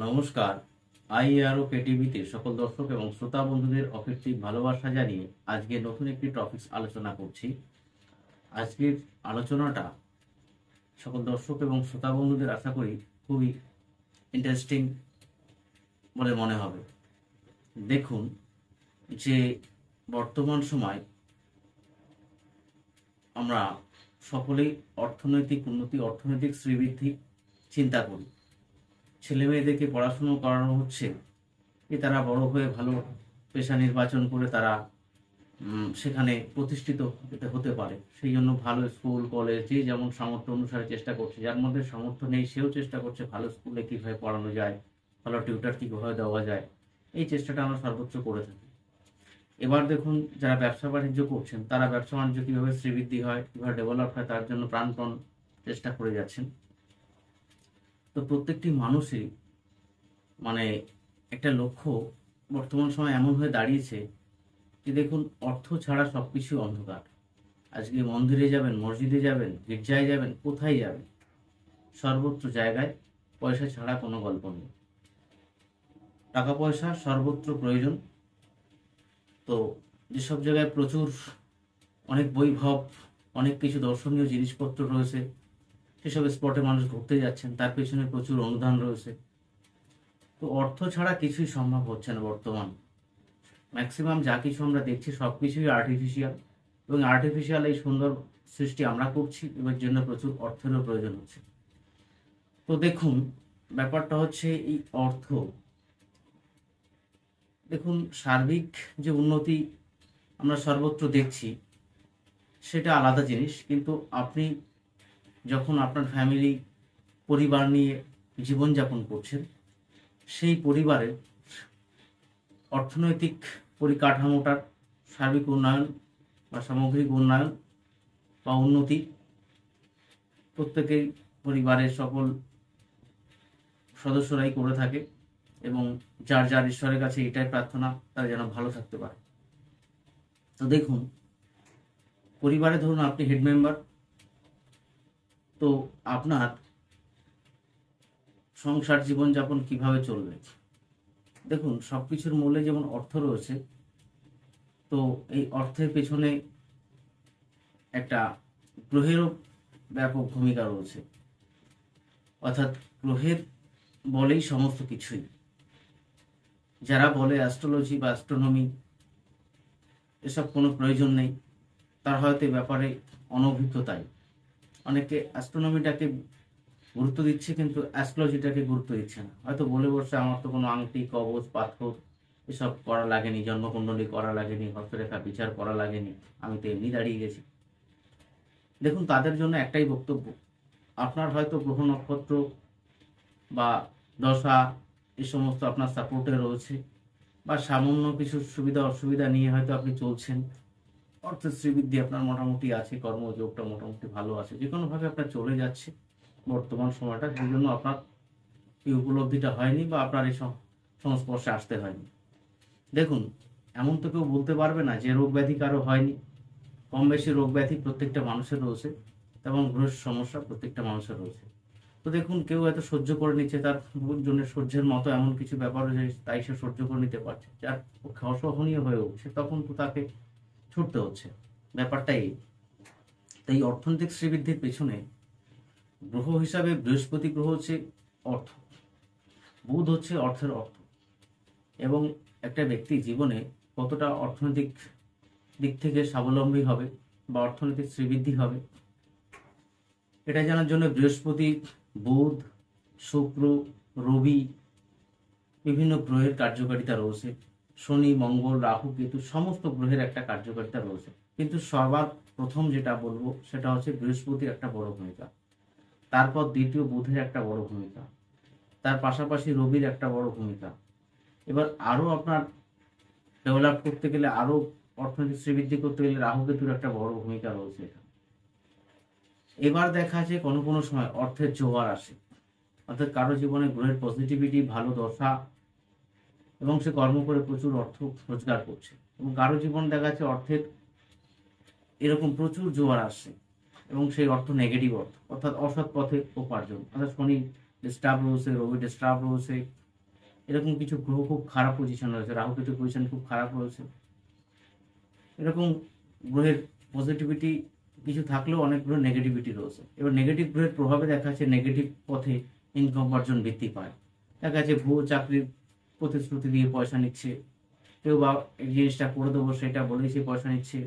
নমস্কার। আইআরও কেটিভিতে সকল দর্শক এবং শ্রোতা বন্ধুদের অকৃত্রিম ভালোবাসা জানিয়ে আজকে নতুন একটি টপিকস আলোচনা করছি। আজকের আলোচনাটা সকল দর্শক এবং শ্রোতা বন্ধুদের আশা করি খুবই ইন্টারেস্টিং বলে মনে হবে। দেখুন যে বর্তমান সময় আমরা সকলেই অর্থনৈতিক উন্নতি, অর্থনৈতিক শ্রীবৃদ্ধি চিন্তা করি। ছেলে মেয়েদেরকে পড়াশুনো করানো হচ্ছে যে তারা বড় হয়ে ভালো পেশা নির্বাচন করে তারা সেখানে প্রতিষ্ঠিত হতে পারে। সেই জন্য ভালো স্কুল কলেজ যে যেমন সামর্থ্য অনুসারে চেষ্টা করছে। যার মধ্যে সামর্থ্য নেই সেও চেষ্টা করছে ভালো স্কুলে কীভাবে পড়ানো যায়, ভালো টিউটার কীভাবে দেওয়া যায়, এই চেষ্টাটা আমরা সর্বোচ্চ করে থাকি। এবার দেখুন যারা ব্যবসা বাণিজ্য করছেন তারা ব্যবসা বাণিজ্য কীভাবে শ্রীবৃদ্ধি হয়, কীভাবে ডেভেলপ হয় তার জন্য প্রাণপণ চেষ্টা করে যাচ্ছেন। তো প্রত্যেকটি মানুষই একটা লক্ষ্য বর্তমান সময় এমন হয়ে দাঁড়িয়েছে যে দেখুন অর্থ ছাড়া সব কিছু অন্ধকার। আজকে মন্দিরে যাবেন, মসজিদে যাবেন, গির্জায় যাবেন, কোথায় যাবেন, সর্বত্র জায়গায় পয়সা ছাড়া কোনো গল্প নেই। টাকা পয়সা সর্বত্র প্রয়োজন। তো যেসব জায়গায় প্রচুর অনেক বৈভব, অনেক কিছু দর্শনীয় জিনিসপত্র রয়েছে, সেসব স্পটে মানুষ ঘুরতে যাচ্ছেন, তার পেছনে প্রচুর অনুদান রয়েছে। তো অর্থ ছাড়া কিছুই সম্ভব হচ্ছে না বর্তমান। ম্যাক্সিমাম যা কিছু আমরা দেখছি সব কিছুই আর্টিফিশিয়াল, এবং আর্টিফিশিয়াল এই সুন্দর সৃষ্টি আমরা করছি, এর জন্য প্রচুর অর্থেরও প্রয়োজন হচ্ছে। তো দেখুন ব্যাপারটা হচ্ছে এই অর্থ। দেখুন সার্বিক যে উন্নতি আমরা সর্বত্র দেখছি সেটা আলাদা জিনিস, কিন্তু আপনি যখন আপনার ফ্যামিলি পরিবার নিয়ে জীবনযাপন করছেন, সেই পরিবারের অর্থনৈতিক পরিকাঠামোটার সার্বিক উন্নয়ন বা সামগ্রিক উন্নয়ন বা উন্নতি প্রত্যেকেই পরিবারের সকল সদস্যরাই করে থাকে, এবং যার যার ঈশ্বরের কাছে এটাই প্রার্থনা তারা যেন ভালো থাকতে পারে। তো দেখুন পরিবারে ধরুন আপনি হেড মেম্বার, তো আপনার সংসার জীবনযাপন কিভাবে চলবে। দেখুন সবকিছুর মূলে যেমন অর্থ রয়েছে, তো এই অর্থের পেছনে একটা গ্রহেরও ব্যাপক ভূমিকা রয়েছে। অর্থাৎ গ্রহের বলেই সমস্ত কিছুই। যারা বলে অ্যাস্ট্রোলজি বা অ্যাস্ট্রোনমি এসব কোনো প্রয়োজন নেই, তার হয়তো এই ব্যাপারে অনভিজ্ঞতাই। অনেকে অ্যাস্ট্রোনমিটাকে গুরুত্ব দিচ্ছে কিন্তু অ্যাস্ট্রোলজিটাকে গুরুত্ব দিচ্ছে না। হয়তো বলে বসছে আমার তো কোনো আংটি, কবচ, পাথর এসব করা লাগেনি, জন্মকুণ্ডলী করা লাগেনি, হস্তরেখা বিচার করা লাগেনি, আমি তো এমনি দাঁড়িয়ে গেছি। দেখুন তাদের জন্য একটাই বক্তব্য, আপনার হয়তো গ্রহ নক্ষত্র বা দশা এই সমস্ত আপনার সাপোর্টে রয়েছে, বা সামান্য কিছু সুবিধা অসুবিধা নিয়ে হয়তো আপনি চলছেন। অর্থের শ্রীবৃদ্ধি আপনার মোটামুটি আছে, কর্মযোগটা মোটামুটি ভালো আছে, যে কোনোভাবে আপনার চলে যাচ্ছে বর্তমান সময়টা, সেই জন্য আপনার এই উপলব্ধিটা হয়নি বা আপনার এই সংস্পর্শে আসতে হয়নি। দেখুন এমন তো কেউ বলতে পারবে না যে রোগ ব্যাধি কারো হয়নি। কম বেশি রোগ ব্যাধি প্রত্যেকটা মানুষের রয়েছে, এবং গ্রহের সমস্যা প্রত্যেকটা মানুষের রয়েছে। তো দেখুন কেউ হয়তো সহ্য করে নিচ্ছে, তার জন্য সহ্যের মতো এমন কিছু ব্যাপার রয়েছে, তাই সে সহ্য করে নিতে পারছে। যার অসহনীয় হয়ে উঠছে তখন তো তাকে ছুটতে হচ্ছে। ব্যাপারটাই তাই অর্থনৈতিক শ্রীবৃদ্ধির পেছনে গ্রহ হিসাবে বৃহস্পতি গ্রহ হচ্ছে অর্থ, বুধ হচ্ছে অর্থের অর্থ, এবং একটা ব্যক্তি জীবনে কতটা অর্থনৈতিক দিক থেকে স্বাবলম্বী হবে বা অর্থনৈতিক শ্রীবৃদ্ধি হবে, এটা জানার জন্য বৃহস্পতি, বুধ, শুক্র, রবি বিভিন্ন গ্রহের কার্যকারিতা রয়েছে। শনি, মঙ্গল, রাহু, কেতু সমস্ত গ্রহের একটা কার্যকারিতা রয়েছে, কিন্তু সবার প্রথম যেটা বলবো সেটা হচ্ছে বৃহস্পতির একটা বড় ভূমিকা, তারপর দ্বিতীয় বুধের একটা বড় ভূমিকা, তার পাশাপাশি রবির একটা বড় ভূমিকা। এবার আরো আপনার ডেভেলপ করতে গেলে, আরো অর্থনৈতিক শ্রীবৃদ্ধি করতে গেলে রাহু কেতুর একটা বড় ভূমিকা রয়েছে। এবার দেখা যায় কোনো কোনো সময় অর্থের জোয়ার আসে, অর্থাৎ কারো জীবনে গ্রহের পজিটিভিটি, ভালো দশা, এবং সে কর্ম করে প্রচুর অর্থ রোজগার করছে, এবং কারো জীবন দেখা যাচ্ছে অর্থের এরকম প্রচুর জোয়ার আসছে, এবং সেই অর্থ নেগেটিভ অর্থ, অর্থাৎ অসৎ পথে উপার্জন। অর্থাৎ শনি ডিস্টার্ব রয়েছে, রবি ডিস্টার্ব রয়েছে, এরকম কিছু গ্রহ খুব খারাপ পজিশন রয়েছে, রাহু কেতু পজিশন খুব খারাপ রয়েছে। এরকম গ্রহের পজিটিভিটি কিছু থাকলেও অনেক গ্রহ নেগেটিভিটি রয়েছে। এবার নেগেটিভ গ্রহের প্রভাবে দেখা যাচ্ছে নেগেটিভ পথে ইনকাম উপার্জন বৃদ্ধি পায়। দেখা যাচ্ছে ভুয়ো চাকরির প্রতিশ্রুতি দিয়ে পয়সা নিচ্ছে, কেউ বা এই জিনিসটা করে দেবো সেটা বলেই সে পয়সা নিচ্ছে,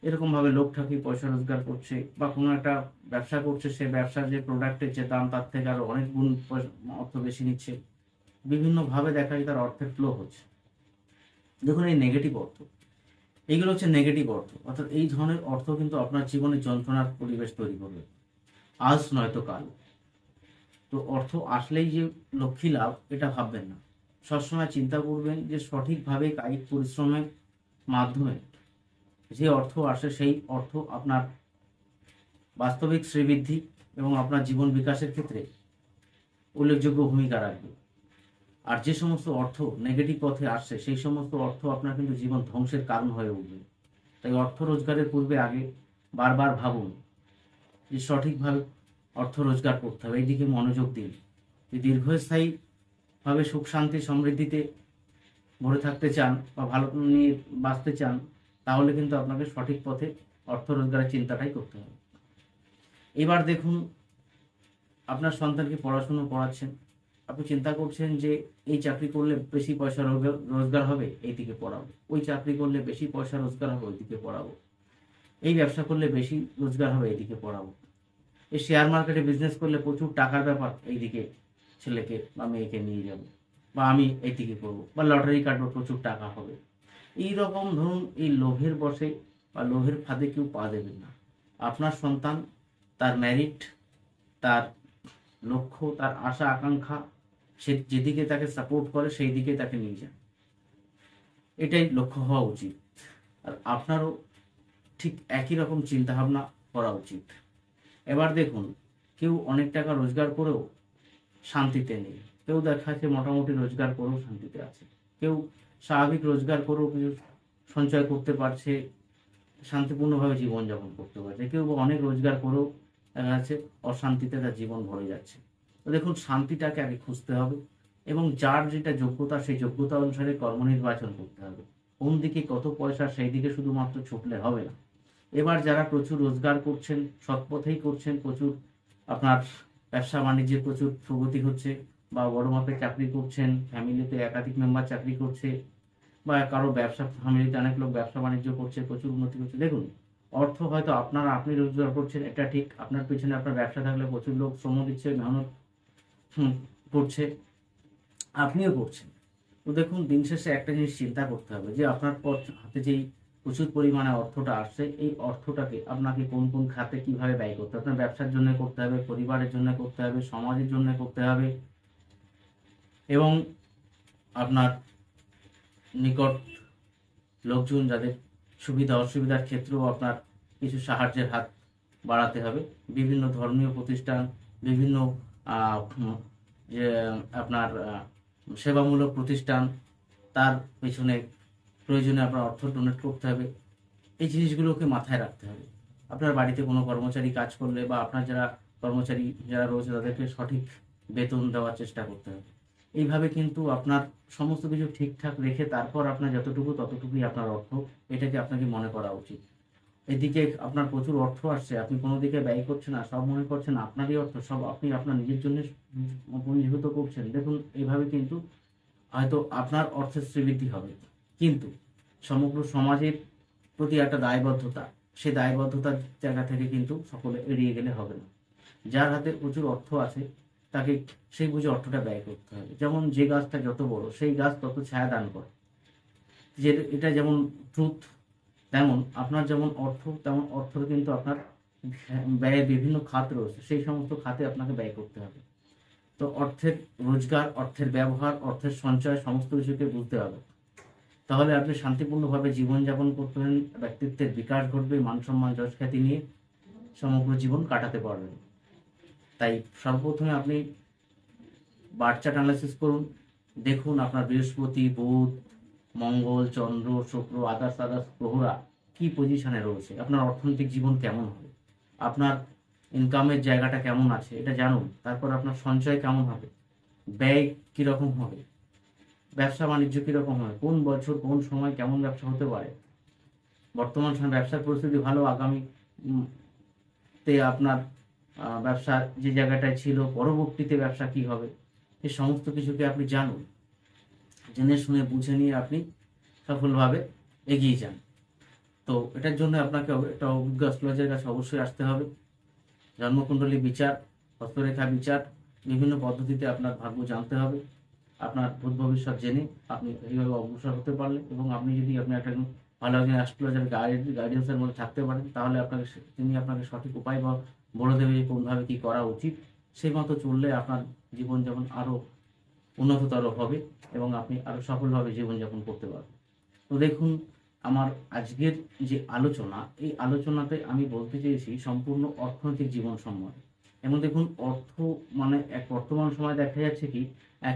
এরকমভাবে লোক ঠাকিয়ে পয়সা রোজগার করছে। বা কোনো একটা ব্যবসা করছে, সে ব্যবসার যে প্রোডাক্টের যে দাম তার থেকে আরো অনেক গুণ অর্থ বেশি নিচ্ছে। বিভিন্নভাবে দেখা যায় তার অর্থের ফ্লো হচ্ছে। দেখুন এই নেগেটিভ অর্থ, এইগুলো হচ্ছে নেগেটিভ অর্থ। অর্থাৎ এই ধরনের অর্থ কিন্তু আপনার জীবনে যন্ত্রণার পরিবেশ তৈরি করবে, আজ নয়তো কাল। তো অর্থ আসলেই যে লক্ষ্মী লাভ এটা ভাববেন না, সবসময় চিন্তা করবেন যে সঠিকভাবে কায়িক পরিশ্রমের মাধ্যমে যে অর্থ আসে সেই অর্থ আপনার বাস্তবিক শ্রীবৃদ্ধি এবং আপনার জীবন বিকাশের ক্ষেত্রে উল্লেখযোগ্য ভূমিকা রাখবে। আর যে সমস্ত অর্থ নেগেটিভ পথে আসছে সেই সমস্ত অর্থ আপনার কিন্তু জীবন ধ্বংসের কারণ হয়ে উঠবে। তাই অর্থ রোজগারের পূর্বে আগে বারবার ভাবুন যে সঠিকভাবে অর্থ রোজগার করতে হবে, এইদিকে মনোযোগ দিন। যে দীর্ঘস্থায়ীভাবে সুখ শান্তি সমৃদ্ধিতে ভরে থাকতে চান বা ভালো নিয়ে বাঁচতে চান, তাহলে কিন্তু আপনাকে সঠিক পথে অর্থ রোজগারের চিন্তাটাই করতে হবে। এবার দেখুন, আপনার সন্তানকে পড়াশুনো করাচ্ছেন, আপনি চিন্তা করছেন যে এই চাকরি করলে বেশি পয়সা রোজগার হবে, এইদিকে পড়াবো। ওই চাকরি করলে বেশি পয়সা রোজগার হবে, ওইদিকে পড়াবো। এই ব্যবসা করলে বেশি রোজগার হবে, এইদিকে পড়াবো। এই শেয়ার মার্কেটে বিজনেস করলে প্রচুর টাকার ব্যাপার, এইদিকে ছেলেকে বা মেয়েকে নিয়ে যাব, বা আমি এইদিকে করবো, বা লটারি কাটবো, প্রচুর টাকা হবে। এই রকম ধরুন এই লোভের বশে বা লোভের ফাঁদে কেউ পা দেবেন না। আপনার সন্তান তার মেরিট, তার লক্ষ্য, তার আশা আকাঙ্ক্ষা, সে যেদিকে তাকে সাপোর্ট করে সেই দিকে তাকে নিয়ে যান, এটাই লক্ষ্য হওয়া উচিত। আর আপনারও ঠিক একই রকম চিন্তা ভাবনা করা উচিত। এবার দেখুন, কেউ অনেক টাকা রোজগার করেও শান্তিতে নেই, কেউ দেখা যাচ্ছে মোটামুটি রোজগার করেও শান্তিতে আছে, কেউ স্বাভাবিক রোজগার করেও কিছু সঞ্চয় করতে পারছে, শান্তিপূর্ণভাবে জীবনযাপন করতে পারছে, কেউ অনেক রোজগার করেও দেখা যাচ্ছে অশান্তিতে তার জীবন ভরে যাচ্ছে। তো দেখুন, শান্তিটাকে আগে খুঁজতে হবে এবং যার যেটা যোগ্যতা সেই যোগ্যতা অনুসারে কর্ম নির্বাচন করতে হবে। কোন দিকে কত পয়সা সেই দিকে শুধুমাত্র ছুটলে হবে না। এবার যারা প্রচুর রোজগার করছেন, সৎ পথেই করছেন, প্রচুর আপনার ব্যবসা বাণিজ্যে প্রচুর প্রগতি হচ্ছে, বা বড় মাপের চাকরি করছেন, ফ্যামিলিতে একাধিক মেম্বার চাকরি করছে, বা কারো ব্যবসা, ফ্যামিলিতে অনেক লোক ব্যবসা বাণিজ্য করছে, প্রচুর উন্নতি করছে। দেখুন, অর্থ হয়তো আপনি রোজগার করছেন, এটা ঠিক। আপনার পেছনে আপনার ব্যবসা থাকলে প্রচুর লোক শ্রম দিচ্ছে, মেহনত করছে, আপনিও করছেন। তো দেখুন, দিন শেষে একটা জিনিস চিন্তা করতে হবে যে আপনার হাতে যেই প্রচুর পরিমাণে অর্থটা আসছে, এই অর্থটাকে আপনাকে কোন কোন খাতে কিভাবে ব্যয় করতে হবে। আপনার ব্যবসার জন্য করতে হবে, পরিবারের জন্য করতে হবে, সমাজের জন্য করতে হবে, এবং আপনার নিকট লোকজন যাদের সুবিধা অসুবিধার ক্ষেত্রেও আপনার কিছু সাহায্যের হাত বাড়াতে হবে। বিভিন্ন ধর্মীয় প্রতিষ্ঠান, বিভিন্ন যে আপনার সেবামূলক প্রতিষ্ঠান, তার পেছনে প্রয়োজনে আপনার অর্থ ডোনেট করতে হবে। এই জিনিসগুলোকে মাথায় রাখতে হবে। আপনার বাড়িতে কোনো কর্মচারী কাজ করলে বা আপনার যারা কর্মচারী যারা রয়েছে তাদেরকে সঠিক বেতন দেওয়ার চেষ্টা করতে হবে। এইভাবে কিন্তু আপনার সমস্ত কিছু ঠিকঠাক রেখে তারপর আপনার যতটুকু ততটুকুই আপনার অর্থ, এটাকে আপনাকে মনে করা উচিত। এদিকে আপনার প্রচুর অর্থ আসছে, আপনি কোনো দিকে ব্যয় করছেন না, সব মনে করছেন আপনারই অর্থ, সব আপনি আপনার নিজের জন্য পুঞ্জীভূত করছেন। দেখুন, এইভাবে কিন্তু হয়তো আপনার অর্থের শ্রীবৃদ্ধি হবে, কিন্তু সমগ্র সমাজের প্রতি একটা দায়বদ্ধতা, সেই দায়বদ্ধতার জায়গা থেকে কিন্তু সকলে এড়িয়ে গেলে হবে না। যার হাতে প্রচুর অর্থ আছে তাকে সেই বুঝে অর্থটা ব্যয় করতে হবে। যেমন যে গাছটা যত বড় সেই গাছ তত ছায়া দান করে, যে এটা যেমন ট্রুথ, তেমন আপনার যেমন অর্থ, তেমন অর্থের কিন্তু আপনার ব্যয়ের বিভিন্ন খাত রয়েছে, সেই সমস্ত খাতে আপনাকে ব্যয় করতে হবে। তো অর্থের রোজগার, অর্থের ব্যবহার, অর্থের সঞ্চয় সমস্ত কিছুকে বুঝতে হবে, তাহলে আপনি শান্তিপূর্ণভাবে জীবনযাপন করবেন, ব্যক্তিত্বের বিকাশ ঘটবে, মান সম্মান যশ খ্যাতি নিয়ে সমগ্র জীবন কাটাতে পারবেন। তাই সর্বপ্রথমে আপনি বার্থ চার্ট অ্যানালাইসিস করুন, দেখুন আপনার বৃহস্পতি, বুধ, মঙ্গল, চন্দ্র, শুক্র, আদার্স গ্রহরা কি পজিশনে রয়েছে, আপনার অর্থনৈতিক জীবন কেমন হবে, আপনার ইনকামের জায়গাটা কেমন আছে এটা জানুন। তারপর আপনার সঞ্চয় কেমন হবে, ব্যয় কিরকম হবে, ব্যবসা বাণিজ্য কীরকম হয়, কোন বছর কোন সময় কেমন ব্যবসা হতে পারে। বর্তমান সময় ব্যবসার পরিস্থিতি ভালো, আগামী তে আপনার ব্যবসা যে জায়গাটায় ছিল, পরবর্তীতে ব্যবসা কি হবে, এই সমস্ত কিছুকে আপনি জানুন, জেনে শুনে বুঝে নিয়ে আপনি সফলভাবে এগিয়ে যান। তো এটার জন্য আপনাকে একটা অভিজ্ঞ অ্যাস্ট্রোলজারের কাছে অবশ্যই আসতে হবে। জন্মকুণ্ডলী বিচার, হস্তরেখা বিচার, বিভিন্ন পদ্ধতিতে আপনার ভাগ্য জানতে হবে। আপনার ভূত ভবিষ্যৎ জেনে আপনি এইভাবে অগ্রসর হতে পারলে, এবং আপনি যদি একটা ভালো একজন অ্যাস্ট্রোলজার গাইডেন্সের মধ্যে থাকতে পারেন, তাহলে তিনি আপনাকে সঠিক উপায় বলে দেবে যে কোনভাবে কি করা উচিত। সেই মতো চললে আপনার জীবনযাপন আরও উন্নততর হবে এবং আপনি আরও সফলভাবে জীবনযাপন করতে পারবেন। তো দেখুন, আমার আজকের যে আলোচনা, এই আলোচনাতে আমি বলতে চেয়েছি সম্পূর্ণ অর্থনৈতিক জীবন সম্বন্ধে। এবং দেখুন, অর্থ মানে এক বর্তমান সময় দেখা যাচ্ছে কি,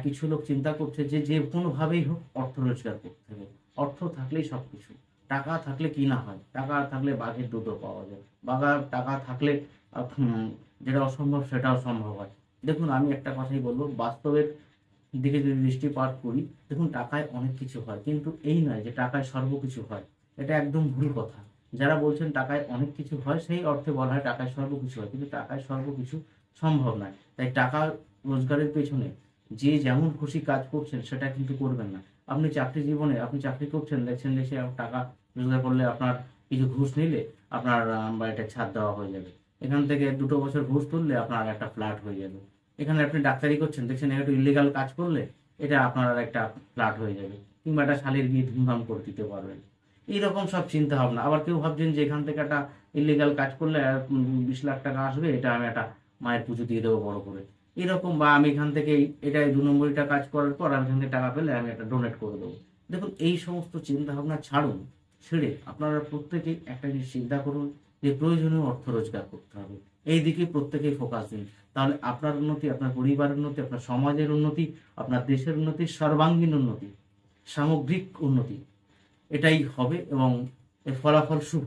কিছু লোক চিন্তা করছে যে যে কোনোভাবেই হোক অর্থ রোজগার করতে হবে, অর্থ থাকলেই সব কিছু, টাকা থাকলে কি না হয়, টাকা থাকলে বাঘের দুধও পাওয়া যায়, টাকা থাকলে যেটা অসম্ভব সেটাও সম্ভব হয়। দেখুন, আমি একটা কথাই বলবো, বাস্তবের দিকে যদি দৃষ্টিপাত করি, দেখুন টাকায় অনেক কিছু হয়, কিন্তু এই নয় যে টাকায় সর্বকিছু হয়, এটা একদম ভুল কথা। যারা বলছেন টাকায় অনেক কিছু হয়, সেই অর্থে বলা হয় টাকায় সর্বকিছু হয়, কিন্তু টাকায় সর্বকিছু সম্ভব নয়। তাই টাকা রোজগারের পেছনে যে যেমন খুশি কাজ করছেন সেটা কিন্তু করবেন না। আপনি চাকরি জীবনে আপনি চাকরি করছেন, দেখছেন যে সে টাকা রোজগার করলে আপনার কিছু ঘুষ নিলে আপনার বাড়িটা ছাদ দেওয়া হয়ে যাবে, এখান থেকে 2 বছর ঘুষ তুললে আপনার একটা ফ্ল্যাট হয়ে যাবে। এখানে আপনি ডাক্তারি করছেন, দেখছেন একটু ইলিগাল কাজ করলে এটা আপনার একটা ফ্ল্যাট হয়ে যাবে, কিংবা একটা শালির বিয়ে ধুমধাম করে দিতে পারবেন। এইরকম সব চিন্তা ভাবনা। আবার কেউ ভাবছেন যে এখান থেকে একটা ইলিগাল কাজ করলে 20 লাখ টাকা আসবে, এটা আমি একটা মায়ের পুজো দিয়ে দেবো বড় করে, এরকম, বা আমি এখান থেকে এটা 2 নম্বরটা কাজ করার পর আমি এখান থেকে টাকা পেলে আমি একটা ডোনেট করে দেবো। দেখুন, এই সমস্ত চিন্তা ভাবনা ছেড়ে আপনারা প্রত্যেকেই একটা জিনিস চিন্তা করুন যে প্রয়োজনীয় অর্থ রোজগার করতে হবে, এই দিকে প্রত্যেকেই ফোকাস দিন। তাহলে আপনার উন্নতি, আপনার পরিবারের উন্নতি, আপনার সমাজের উন্নতি, আপনার দেশের উন্নতি, সর্বাঙ্গীন উন্নতি, সামগ্রিক উন্নতি, এটাই হবে এবং এর ফলাফল শুভ।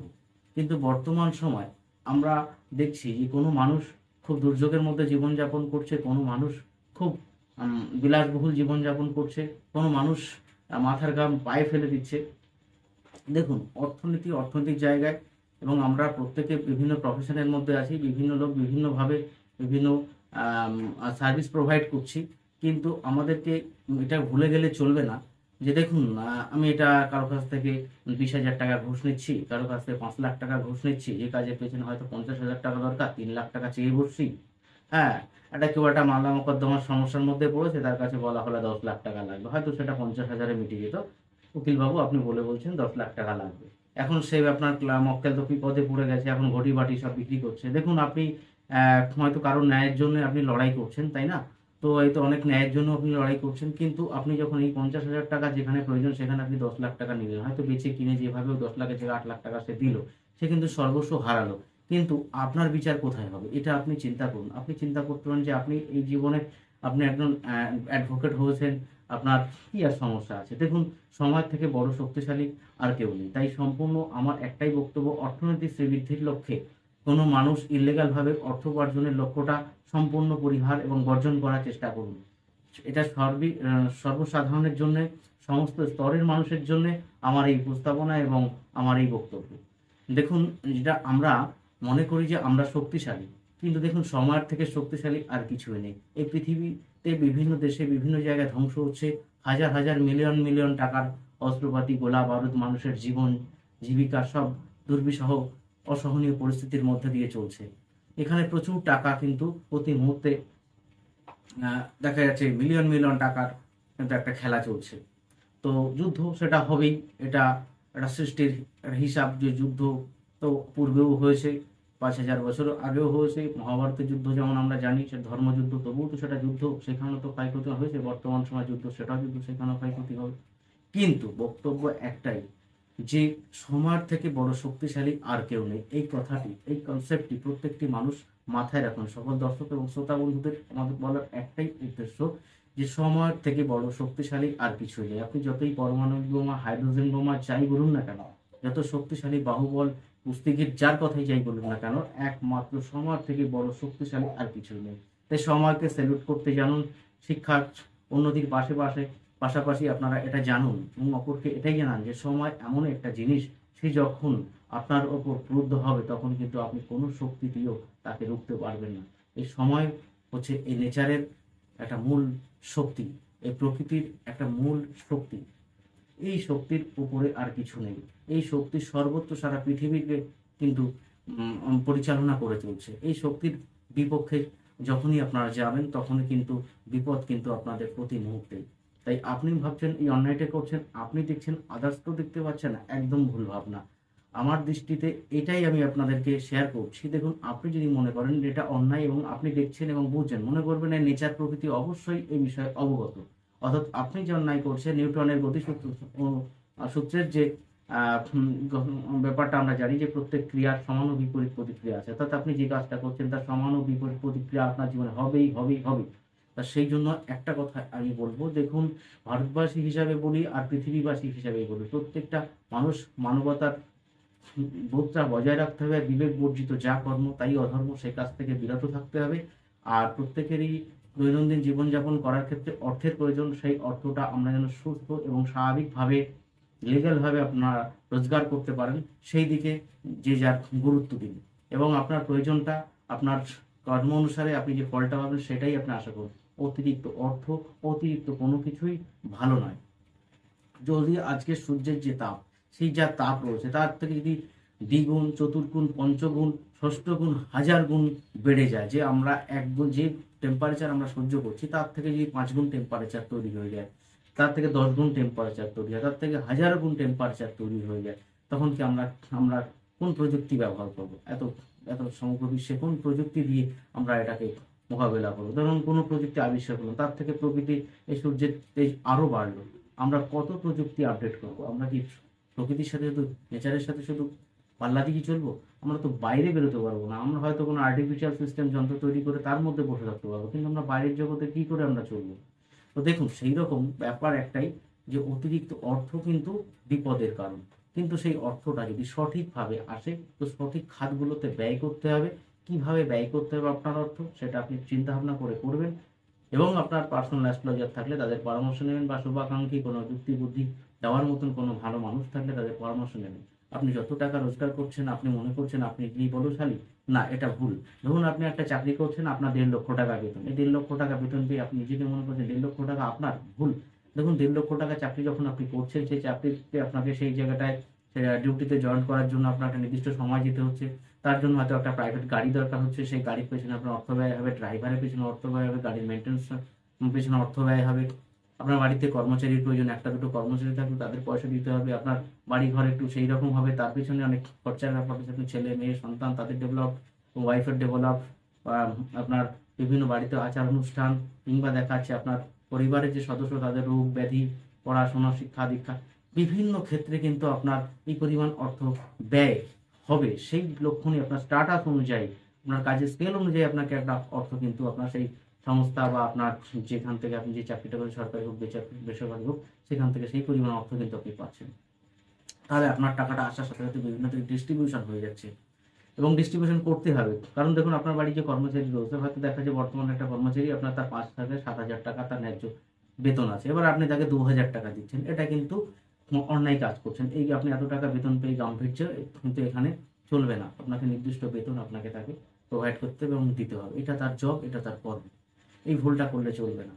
কিন্তু বর্তমান সময় আমরা দেখছি যে কোনো মানুষ খুব দুর্যোগের মধ্যে জীবনযাপন করছে, কোনো মানুষ খুব বিলাসবহুল জীবনযাপন করছে, কোনো মানুষ মাথার ঘাম পায়ে ফেলে দিচ্ছে। দেখুন, অর্থনৈতিক জায়গায়, এবং আমরা প্রত্যেকে বিভিন্ন প্রফেশনের মধ্যে আছি, বিভিন্ন লোক বিভিন্নভাবে বিভিন্ন সার্ভিস প্রোভাইড করছি, কিন্তু আমাদেরকে এটা ভুলে গেলে চলবে না যে দেখুন, আমি এটা কারো কাছ থেকে 20,000 টাকা ঘুষ নিচ্ছি, কারো কাছ থেকে 5 লাখ টাকা ঘুষ নিচ্ছি, যে কাজের পেছনে হয়তো 50,000 টাকা দরকার, 3 লাখ টাকা চেয়ে বসছি। হ্যাঁ, কেউ একটা মামলা মোকদ্দমার সমস্যার মধ্যে পড়েছে, তার কাছে বলা হলে 10 লাখ টাকা লাগবে, হয়তো সেটা 50,000-এ মিটে যেত। উকিলবাবু আপনি বলছেন 10 লাখ টাকা লাগবে, এখন সে আপনার মক্কেল তো বিপদে পড়ে গেছে, এখন ঘটি বাটি সব বিক্রি করছে। দেখুন, আপনি হয়তো কারো ন্যায়ের জন্য আপনি লড়াই করছেন, তাই না? তো এই তো অনেক ন্যায়ের জন্য আপনি লড়াই করছেন, কিন্তু আপনি যখন এই 50,000 টাকা যেখানে প্রয়োজন সেখানে আপনি 10 লাখ টাকা নিলেন, হয়তো বেচে কিনে যেভাবেও 10 লাখের জায়গায় 8 লাখ টাকা সে দিল, সে কিন্তু সর্বস্ব হারালো। কিন্তু আপনার বিচার কোথায় হবে, এটা আপনি চিন্তা করুন। আপনি চিন্তা করতে পারেন যে আপনি এই জীবনে আপনি একজন অ্যাডভোকেট হয়েছেন, আপনার কি আর সমস্যা আছে? দেখুন, সময় থেকে বড় শক্তিশালী আর কেউ নেই। তাই সম্পূর্ণ আমার একটাই বক্তব্য, অর্থনৈতিক শ্রীবৃদ্ধির লক্ষ্যে কোনো মানুষ ইললিগাল ভাবে অর্থ উপার্জনের লক্ষ্যটা সম্পূর্ণ পরিহার এবং বর্জন করার চেষ্টা করুন। এটা সর্বসাধারণের জন্য, সমস্ত স্তরের মানুষের জন্য আমার এই উপস্থাপনা এবং আমার এই বক্তব্য। দেখুন, যেটা আমরা মনে করি যে আমরা শক্তিশালী, কিন্তু দেখুন সময়ের থেকে শক্তিশালী আর কিছুই নেই। এই পৃথিবীতে বিভিন্ন দেশে বিভিন্ন জায়গায় ধ্বংস হচ্ছে, হাজার হাজার মিলিয়ন মিলিয়ন টাকার অস্ত্রপাতি, গোলা বারুদ, মানুষের জীবন জীবিকা সব দুর্বিষহ অসহনীয় পরিস্থিতির মধ্যে দিয়ে চলছে। এখানে প্রচুর টাকা কিন্তু প্রতি মুহূর্তে দেখা যাচ্ছে মিলিয়ন মিলিয়ন টাকার কিন্তু একটা খেলা চলছে। তো যুদ্ধ সেটা হবেই, এটা একটা সৃষ্টির হিসাব, যে যুদ্ধ তো পূর্বেও হয়েছে, 5,000 বছর আগেও হয়েছে। মহাভারতের যুদ্ধ যেমন আমরা জানি সে ধর্মযুদ্ধ, তবুও তো সেটা যুদ্ধ, সেখানেও তো ক্ষয়ক্ষতি হয়েছে। বর্তমান সময় যুদ্ধ, সেটাও যুদ্ধ, সেখানেও ক্ষয়ক্ষতি হবে। কিন্তু বক্তব্য একটাই, যে সময়ের থেকে বড় শক্তিশালী আর কেউ নেই। এই কথাটি, এই কনসেপ্টটি প্রত্যেকটি মানুষ মাথায় রাখুন। সকল দর্শক এবং শ্রোতা বন্ধুদের আমাদের বলার একটাই উদ্দেশ্য, যে সময়ের থেকে বড় শক্তিশালী আর কিছুই নেই। আপনি যতই পারমাণবিক বোমা, হাইড্রোজেন বোমা যাই বলুন না কেন, যত শক্তিশালী বাহুবল, কুস্তিগির যার কথাই যাই বলুন না কেন, একমাত্র সময়ের থেকে বড় শক্তিশালী আর কিছুই নেই। তাই সময়কে স্যালুট করতে জানুন। শিক্ষার উন্নতির পাশাপাশি আপনারা এটা জানুন এবং অপরকে এটাই জানান যে সময় এমন একটা জিনিস, সে যখন আপনার ওপর ক্রুদ্ধ হবে তখন কিন্তু আপনি কোনো শক্তি দিয়েও তাকে রুখতে পারবেন না। এই সময় হচ্ছে এই নেচারের একটা মূল শক্তি, এই প্রকৃতির একটা মূল শক্তি। এই শক্তির উপরে আর কিছু নেই। এই শক্তি সর্বত্র সারা পৃথিবীকে কিন্তু পরিচালনা করে চলছে। এই শক্তির বিপক্ষে যখনই আপনারা যাবেন তখনই কিন্তু বিপদ কিন্তু আপনাদের প্রতি মুহূর্তে। তাই আপনি ভাবছেন এই অন্যায়টা করছেন, আপনি দেখছেন আদার্স তো দেখতে পাচ্ছেন না, একদম ভুল ভাবনা। আমার দৃষ্টিতে এটাই আমি আপনাদেরকে শেয়ার করছি। দেখুন, আপনি যদি মনে করেন এটা অন্যায় এবং আপনি দেখছেন এবং বুঝছেন, মনে করবেন এই নেচার প্রকৃতি অবশ্যই এই বিষয়ে অবগত, অর্থাৎ আপনি যে অন্যায় করছেন নিউটনের গতিসূত্র সূত্রের যে ব্যাপারটা আমরা জানি যে প্রত্যেক ক্রিয়ার সমান ও বিপরীত প্রতিক্রিয়া আছে, অর্থাৎ আপনি যে কাজটা করছেন তার সমান ও বিপরীত প্রতিক্রিয়া আপনার জীবনে হবেই হবেই হবে। তা সেই জন্য একটা কথা আমি বলবো, দেখুন, ভারতবাসী হিসাবে বলি আর পৃথিবীবাসী হিসাবে বলি, প্রত্যেকটা মানুষ মানবতার বোধটা বজায় রাখতে হবে। বিবেক বর্জিত যা কর্ম তাই অধর্ম, সেই কাজ থেকে বিরত থাকতে হবে। আর প্রত্যেকেরই দৈনন্দিন জীবনযাপন করার ক্ষেত্রে অর্থের প্রয়োজন, সেই অর্থটা আমরা যেন সুস্থ এবং স্বাভাবিকভাবে লিগ্যালভাবে আপনারা রোজগার করতে পারেন, সেই দিকে যে যার গুরুত্ব দিন এবং আপনার প্রয়োজনটা আপনার কর্ম অনুসারে আপনি যে ফলটা পাবেন সেটাই আপনি আশা করুন। অতিরিক্ত অর্থ, অতিরিক্ত কোনো কিছুই ভালো নয়। যদি আজকে সূর্যের যে তাপ, সেই যা তাপ রয়েছে তার থেকে যদি দ্বিগুণ, চতুর্গুণ, পঞ্চগুণ, ষষ্ঠগুণ, হাজার গুণ বেড়ে যায়, যে আমরা এক গুণ যে টেম্পারেচার আমরা সহ্য করছি তার থেকে যদি 5 গুণ টেম্পারেচার তৈরি হয়ে যায়, তার থেকে 10 গুণ টেম্পারেচার তৈরি হয়, তার থেকে 1000 গুণ টেম্পারেচার তৈরি হয়ে যায়, তখন কি আমরা আমরা কোন প্রযুক্তি ব্যবহার করব? এত এত সমগ্র বিশ্বে কোন প্রযুক্তি দিয়ে আমরা এটাকে মোকাবেলা করবো? ধরুন কোনো প্রযুক্তি আবিষ্কার করলো, তার থেকে প্রকৃতি এই সূর্যের তেজ আরো বাড়লো, আমরা কত প্রযুক্তি আপডেট করব? আমরা কি প্রকৃতির সাথে শুধু, নেচারের সাথে শুধু পাল্লা দিয়ে চলবো? আমরা তো বাইরে বেরোতে পারবো না। আমরা হয়তো কোনো আর্টিফিশিয়াল সিস্টেম যন্ত্র তৈরি করে তার মধ্যে বসে থাকতে পারবো, কিন্তু আমরা বাইরের জগতে কি করে আমরা চলবো? তো দেখুন, সেই রকম ব্যাপার একটাই, যে অতিরিক্ত অর্থ কিন্তু বিপদের কারণ। কিন্তু সেই অর্থটা যদি সঠিকভাবে আসে তো সঠিক খাতগুলোতে ব্যয় করতে হবে। কিভাবে ব্যয় করতে হবে আপনার অর্থ, সেটা আপনি চিন্তা ভাবনা করে করবেন এবং আপনার পার্সোনাল অ্যাস্ট্রোলজার থাকলে তাদের পরামর্শ নেবেন, বা শুভাকাঙ্ক্ষী কোনো যুক্তি বুদ্ধি দেওয়ার মতন কোনো ভালো মানুষ থাকলে তাদের পরামর্শ নেবেন। আপনি যত টাকা রোজগার করছেন, আপনি মনে করছেন আপনি কি বলশালী, না, এটা ভুল। ধরুন আপনি একটা চাকরি করছেন, আপনার 1.5 লক্ষ টাকা বেতন, এই 1.5 লক্ষ টাকা বেতন পেয়ে আপনি নিজেকে মনে করছেন 1.5 লক্ষ টাকা আপনার, ভুল। দেখুন, 1.5 লক্ষ টাকা চাকরি যখন আপনি করছেন, সেই চাকরিতে আপনাকে সেই জায়গাটায় ডিউটিতে জয়েন করার জন্য আপনার একটা নির্দিষ্ট সময় দিতে হচ্ছে, তার জন্য হয়তো একটা প্রাইভেট গাড়ি দরকার হচ্ছে, সেই গাড়ির পেছনে আপনার অর্থ ব্যয় হবে, ড্রাইভারের পেছনে অর্থ ব্যয় হবে, গাড়ির মেনটেন্স পেছনে অর্থ ব্যয় হবে, আপনার বাড়িতে কর্মচারীর প্রয়োজন, একটা দুটো কর্মচারী থাকলে তাদের পয়সা দিতে হবে, আপনার বাড়ি ঘর একটু সেই রকম হবে, তার পেছনে অনেক খরচার ব্যাপার আছে, আপনি ছেলে মেয়ে সন্তান তাদের ডেভেলপ, ওয়াইফের ডেভেলপ, আপনার বিভিন্ন বাড়িতে আচার অনুষ্ঠান, কিংবা দেখা যাচ্ছে আপনার পরিবারের যে সদস্য তাদের রোগ ব্যাধি, পড়াশোনা, শিক্ষা দীক্ষা, বিভিন্ন ক্ষেত্রে কিন্তু আপনার এই পরিমাণ অর্থ ব্যয় হবে। সেই লক্ষণে আপনার স্টার্ট অনুযায়ী, আপনার কাজের স্কেল অনুযায়ী আপনাকে একটা অর্থ কিন্তু আপনার সেই সংস্থা বা আপনার যেখান থেকে আপনি যে চাকরিটা করেন, সরকারি হোক বেসরকারি হোক, সেখান থেকে সেই পরিমাণ অর্থ কিন্তু আপনি পাচ্ছেন। তাহলে আপনার টাকাটা আসার সাথে সাথে বিভিন্ন থেকে ডিস্ট্রিবিউশন হয়ে যাচ্ছে এবং ডিস্ট্রিবিউশন করতে হবে। কারণ দেখুন, আপনার বাড়ি যে কর্মচারী রয়েছে, হয়তো দেখা যায় বর্তমানে একটা কর্মচারী আপনার তার 5 থেকে 7,000 টাকা তার ন্যায্য বেতন আছে, এবার আপনি তাকে 2,000 টাকা দিচ্ছেন, এটা কিন্তু অন্যায় কাজ করছেন। এই আপনি এত টাকা বেতন পেয়ে গাম্ভীর্য কিন্তু এখানে চলবে না। আপনাকে নির্দিষ্ট বেতন আপনাকে তাকে প্রোভাইড করতে হবে এবং দিতে হবে, এটা তার জব, এটা তার কর্ম। এই ভুলটা করলে চলবে না।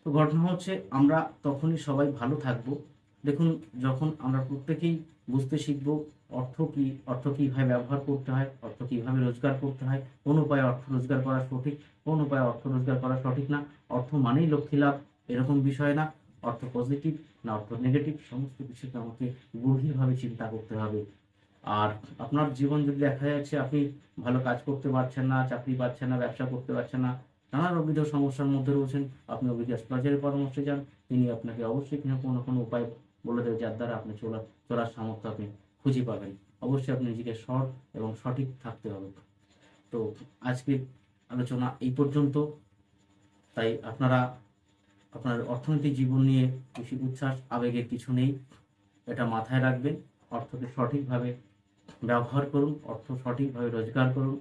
তো ঘটনা হচ্ছে, আমরা তখনই সবাই ভালো থাকবো, দেখুন, যখন আমরা প্রত্যেকেই বুঝতে শিখবো অর্থ কি, অর্থ কিভাবে ব্যবহার করতে হয়, অর্থ কিভাবে রোজগার করতে হয়, কোন উপায়ে অর্থ রোজগার করা সঠিক, কোন উপায়ে অর্থ রোজগার করা সঠিক না। অর্থ মানেই লক্ষ্মী লাভ এরকম বিষয় না। অর্থ পজিটিভ না অর্থ নেগেটিভ, সমস্ত কিছুকে আমাকে গভীরভাবে চিন্তা করতে হবে। আর আপনার জীবন যদি দেখা যাচ্ছে আপনি ভালো কাজ করতে পারছেন না, চাকরি পাচ্ছেন না, ব্যবসা করতে পারছেন না, নানাবিধ সমস্যার মধ্যে রয়েছেন, আপনি অভিজ্ঞ অ্যাস্ট্রোলজারের পরামর্শে যান। তিনি আপনাকে অবশ্যই কোনো না কোনো উপায় বলে দেবে, যার দ্বারা আপনি চলার সামর্থ্য আপনি খুঁজে পাবেন। অবশ্যই আপনি নিজেকে সৎ এবং সঠিক থাকতে হবে। তো আজকের আলোচনা এই পর্যন্ত। তাই আপনারা আপনার অর্থনৈতিক জীবন নিয়ে বেশি উচ্ছ্বাস আবেগের কিছু নেই, এটা মাথায় রাখবেন। অর্থকে সঠিকভাবে ব্যবহার করুন, অর্থ সঠিকভাবে রোজগার করুন,